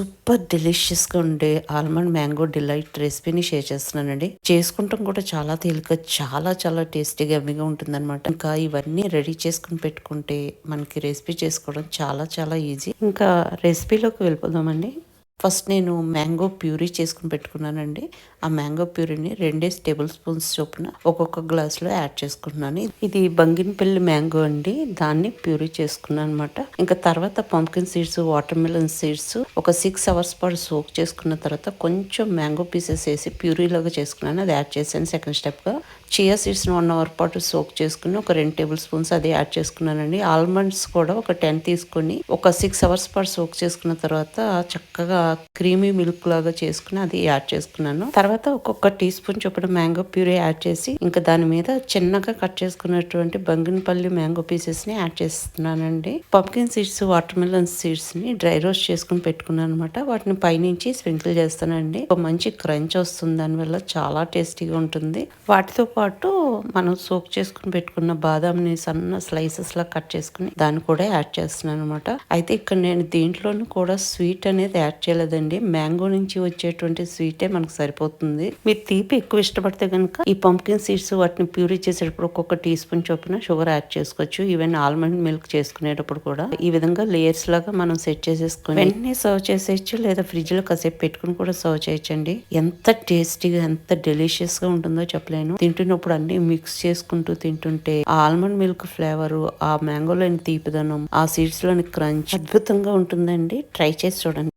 Super డెలిషియస్గా ఉండే almond mango delight రెసిపీని share చేస్తున్నానండి. చేసుకుంటాం కూడా చాలా తేలిక, చాలా చాలా టేస్టీగా ఎమ్మిగా ఉంటుందన్నమాట. ఇంకా ఇవన్నీ రెడీ చేసుకుని పెట్టుకుంటే మనకి రెసిపీ చేసుకోవడం చాలా చాలా ఈజీ. ఇంకా రెసిపీలోకి వెళ్ళిపోదామండి. ఫస్ట్ నేను మ్యాంగో ప్యూరీ చేసుకుని పెట్టుకున్నానండి. ఆ మ్యాంగో ప్యూరీని 2 టేబుల్ స్పూన్స్ చొప్పున ఒక్కొక్క గ్లాస్లో యాడ్ చేసుకుంటున్నాను. ఇది బంగినపల్లి మ్యాంగో అండి, దాన్ని ప్యూరీ చేసుకున్నాను అనమాట. ఇంకా తర్వాత pumpkin seeds, water melon seeds ఒక 6 అవర్స్ పాటు సోక్ చేసుకున్న తర్వాత కొంచెం మ్యాంగో పీసెస్ వేసి ప్యూరీ లాగా చేసుకున్నాను. అది యాడ్ చేశాను సెకండ్ స్టెప్గా. చియా సీడ్స్ని 1 అవర్ పాటు సోక్ చేసుకుని ఒక 2 టేబుల్ స్పూన్స్ అది యాడ్ చేసుకున్నానండి. ఆల్మండ్స్ కూడా ఒక 10 తీసుకుని ఒక 6 అవర్స్ పాటు సోక్ చేసుకున్న తర్వాత చక్కగా క్రీమీ మిల్క్ లాగా చేసుకుని అది యాడ్ చేసుకున్నాను. తర్వాత ఒక్కొక్క టీ స్పూన్ చొప్పున మ్యాంగో ప్యూరీ యాడ్ చేసి ఇంకా దాని మీద చిన్నగా కట్ చేసుకున్నటువంటి బంగినపల్లి మ్యాంగో పీసెస్ ని యాడ్ చేస్తున్నానండి. Pumpkin seeds, water melon seeds ని డ్రై రోస్ట్ చేసుకుని పెట్టుకున్నాను అనమాట. వాటిని పైనుంచి స్ప్రింకిల్ చేస్తానండి. ఒక మంచి క్రంచ్ వస్తుంది, దానివల్ల చాలా టేస్టీగా ఉంటుంది. వాటితో పాటు మనం సోక్ చేసుకుని పెట్టుకున్న బాదాంని సన్న స్లైసెస్ లా కట్ చేసుకుని దాన్ని కూడా యాడ్ చేస్తున్నాను అనమాట. అయితే ఇక్కడ నేను దీంట్లోనూ కూడా స్వీట్ అనేది యాడ్ చేయలేదండి. మ్యాంగో నుంచి వచ్చేటువంటి స్వీటే మనకు సరిపోతుంది. మీరు తీపి ఎక్కువ ఇష్టపడితే కనుక ఈ పంప్కిన్ సీడ్స్ వాటిని ప్యూరీ చేసేటప్పుడు ఒక్కొక్క టీ స్పూన్ చొప్పున షుగర్ యాడ్ చేసుకోవచ్చు. ఈవెన్ ఆల్మండ్ మిల్క్ చేసుకునేటప్పుడు కూడా ఈ విధంగా లేయర్స్ లాగా మనం సెట్ చేసేసుకుని వెంటనే సర్వ్ చేసేయచ్చు, లేదా ఫ్రిడ్జ్ లో కాసేపు పెట్టుకుని కూడా సర్వ్ చేయొచ్చండి. ఎంత టేస్టీగా, ఎంత డెలిషియస్ గా ఉంటుందో చెప్పలేను. తింటున్నప్పుడు అన్ని మిక్స్ చేసుకుంటూ తింటుంటే ఆ ఆల్మండ్ మిల్క్ ఫ్లేవర్, ఆ మ్యాంగోలోని తీపిదనం, ఆ సీడ్స్ లోని క్రంచ్ అద్భుతంగా ఉంటుందండి. ట్రై చేసి చూడండి.